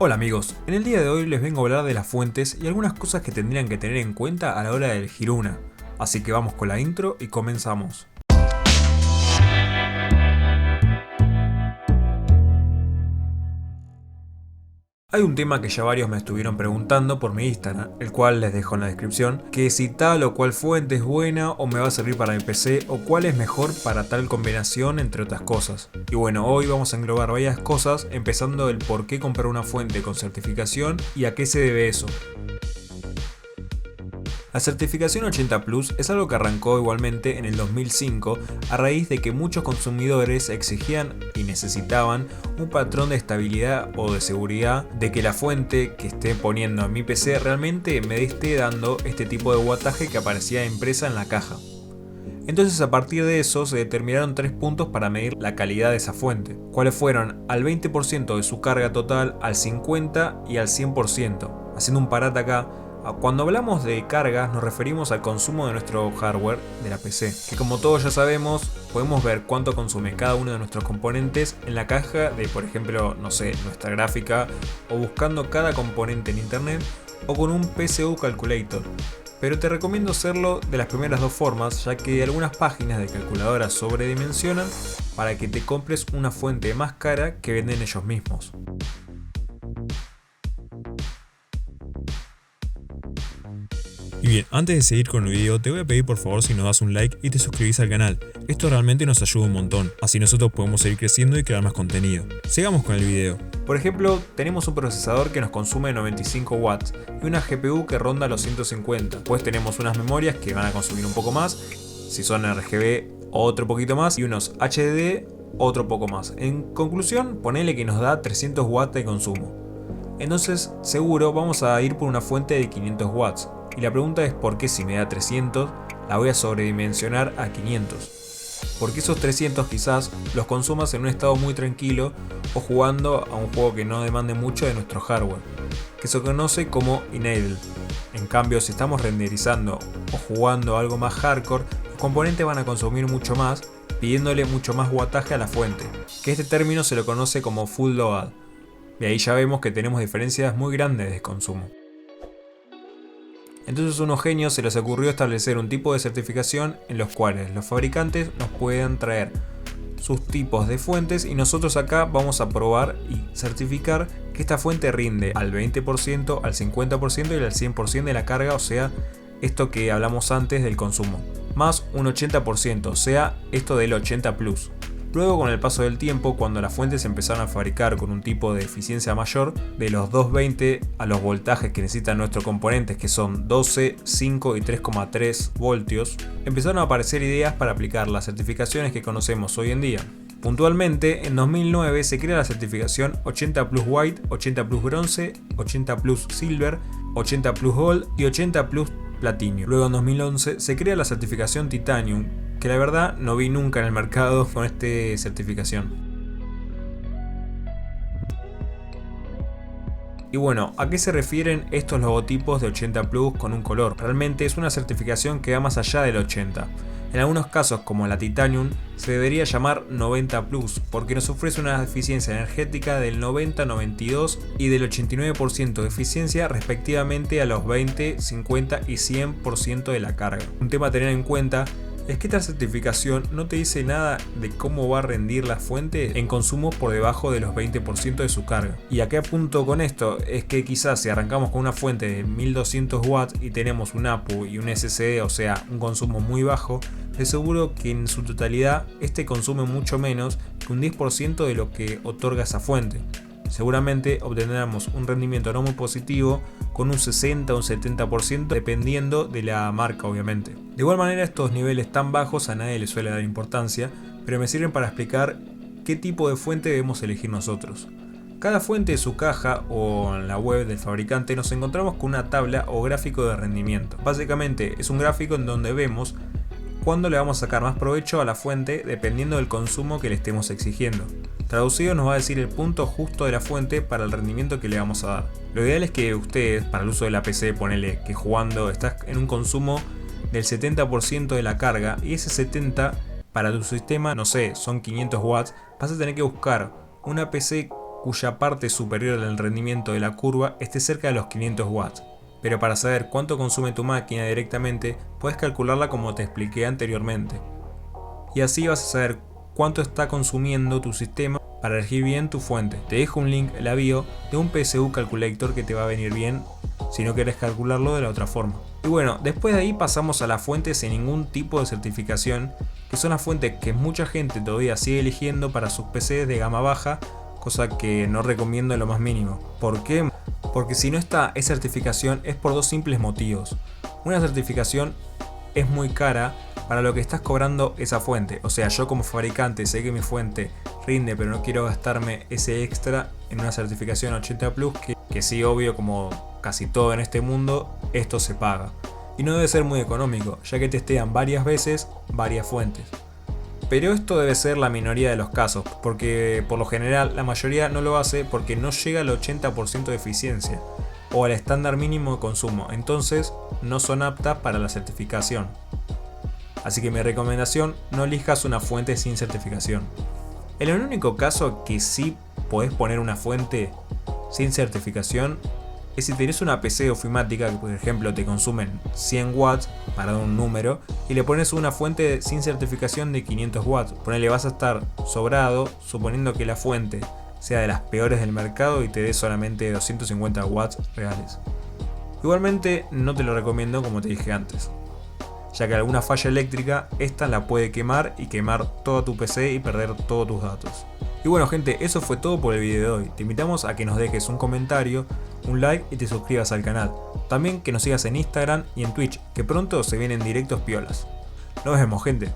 Hola amigos, en el día de hoy les vengo a hablar de las fuentes y algunas cosas que tendrían que tener en cuenta a la hora de elegir una. Así que vamos con la intro y comenzamos. Hay un tema que ya varios me estuvieron preguntando por mi Instagram, el cual les dejo en la descripción, que si tal o cual fuente es buena o me va a servir para mi PC o cuál es mejor para tal combinación, entre otras cosas. Y bueno, hoy vamos a englobar varias cosas, empezando el por qué comprar una fuente con certificación y a qué se debe eso. La certificación 80 Plus es algo que arrancó igualmente en el 2005 a raíz de que muchos consumidores exigían y necesitaban un patrón de estabilidad o de seguridad de que la fuente que esté poniendo en mi PC realmente me esté dando este tipo de wattaje que aparecía impresa en la caja. Entonces a partir de eso se determinaron 3 puntos para medir la calidad de esa fuente, cuáles fueron al 20% de su carga total, al 50% y al 100%. Haciendo un parate acá, cuando hablamos de cargas nos referimos al consumo de nuestro hardware de la PC, que como todos ya sabemos podemos ver cuánto consume cada uno de nuestros componentes en la caja de, por ejemplo, no sé, nuestra gráfica, o buscando cada componente en internet o con un PSU Calculator. Pero te recomiendo hacerlo de las primeras dos formas, ya que algunas páginas de calculadoras sobredimensionan para que te compres una fuente más cara que venden ellos mismos. Y bien, antes de seguir con el video, te voy a pedir por favor si nos das un like y te suscribís al canal. Esto realmente nos ayuda un montón, así nosotros podemos seguir creciendo y crear más contenido. Sigamos con el video. Por ejemplo, tenemos un procesador que nos consume 95 watts y una GPU que ronda los 150. Pues tenemos unas memorias que van a consumir un poco más, si son RGB otro poquito más, y unos HDD otro poco más. En conclusión, ponele que nos da 300 watts de consumo. Entonces, seguro vamos a ir por una fuente de 500 watts. Y la pregunta es por qué si me da 300 la voy a sobredimensionar a 500. Porque esos 300 quizás los consumas en un estado muy tranquilo o jugando a un juego que no demande mucho de nuestro hardware, que se conoce como enable. En cambio, si estamos renderizando o jugando algo más hardcore, los componentes van a consumir mucho más, pidiéndole mucho más wattaje a la fuente, que este término se lo conoce como full load. De ahí ya vemos que tenemos diferencias muy grandes de consumo. Entonces a unos genios se les ocurrió establecer un tipo de certificación en los cuales los fabricantes nos puedan traer sus tipos de fuentes y nosotros acá vamos a probar y certificar que esta fuente rinde al 20%, al 50% y al 100% de la carga, o sea, esto que hablamos antes del consumo, más un 80%, o sea, esto del 80 Plus. Luego, con el paso del tiempo, cuando las fuentes se empezaron a fabricar con un tipo de eficiencia mayor, de los 220 a los voltajes que necesitan nuestros componentes, que son 12, 5 y 3,3 voltios, empezaron a aparecer ideas para aplicar las certificaciones que conocemos hoy en día. Puntualmente, en 2009 se crea la certificación 80 Plus White, 80 Plus Bronce, 80 Plus Silver, 80 Plus Gold y 80 Plus Platinum. Luego en 2011 se crea la certificación Titanium, que la verdad no vi nunca en el mercado con esta certificación. Y bueno, ¿a qué se refieren estos logotipos de 80 Plus con un color? Realmente es una certificación que va más allá del 80. En algunos casos, como la Titanium, se debería llamar 90 Plus, porque nos ofrece una eficiencia energética del 90, 92 y del 89% de eficiencia respectivamente a los 20, 50 y 100% de la carga. Un tema a tener en cuenta es que esta certificación no te dice nada de cómo va a rendir la fuente en consumos por debajo de los 20% de su carga. ¿Y a qué apunto con esto? Es que quizás si arrancamos con una fuente de 1200 watts y tenemos un APU y un SSD, o sea, un consumo muy bajo, de seguro que en su totalidad este consume mucho menos que un 10% de lo que otorga esa fuente. Seguramente obtendremos un rendimiento no muy positivo con un 60 o un 70% dependiendo de la marca, obviamente. De igual manera, estos niveles tan bajos a nadie le suele dar importancia, pero me sirven para explicar qué tipo de fuente debemos elegir nosotros. Cada fuente de su caja o en la web del fabricante nos encontramos con una tabla o gráfico de rendimiento. Básicamente es un gráfico en donde vemos cuándo le vamos a sacar más provecho a la fuente dependiendo del consumo que le estemos exigiendo. Traducido nos va a decir el punto justo de la fuente para el rendimiento que le vamos a dar. Lo ideal es que ustedes, para el uso de la PC, ponele que jugando estás en un consumo del 70% de la carga y ese 70% para tu sistema, no sé, son 500 watts, vas a tener que buscar una PC cuya parte superior del rendimiento de la curva esté cerca de los 500 watts. Pero para saber cuánto consume tu máquina directamente, puedes calcularla como te expliqué anteriormente. Y así vas a saber cuánto está consumiendo tu sistema para elegir bien tu fuente. Te dejo un link en la bio de un PSU Calculator que te va a venir bien si no quieres calcularlo de la otra forma. Y bueno, después de ahí pasamos a las fuentes sin ningún tipo de certificación, que son las fuentes que mucha gente todavía sigue eligiendo para sus PCs de gama baja, cosa que no recomiendo en lo más mínimo. ¿Por qué? Porque si no está esa certificación es por dos simples motivos. Una certificación es muy cara para lo que estás cobrando esa fuente. O sea, yo como fabricante sé que mi fuente rinde, pero no quiero gastarme ese extra en una certificación 80 Plus que sí, obvio, como casi todo en este mundo, esto se paga. Y no debe ser muy económico, ya que testean varias veces varias fuentes. Pero esto debe ser la minoría de los casos, porque por lo general la mayoría no lo hace porque no llega al 80% de eficiencia o al estándar mínimo de consumo, entonces no son aptas para la certificación. Así que mi recomendación, no elijas una fuente sin certificación. En el único caso que sí podés poner una fuente sin certificación es si tenés una PC ofimática que por ejemplo te consumen 100 watts para dar un número y le pones una fuente sin certificación de 500 watts. Ponele, vas a estar sobrado suponiendo que la fuente sea de las peores del mercado y te dé solamente 250 watts reales. Igualmente no te lo recomiendo como te dije antes, ya que alguna falla eléctrica esta la puede quemar y quemar toda tu PC y perder todos tus datos. Y bueno gente, eso fue todo por el video de hoy. Te invitamos a que nos dejes un comentario, un like y te suscribas al canal. También que nos sigas en Instagram y en Twitch, que pronto se vienen directos piolas. Nos vemos gente.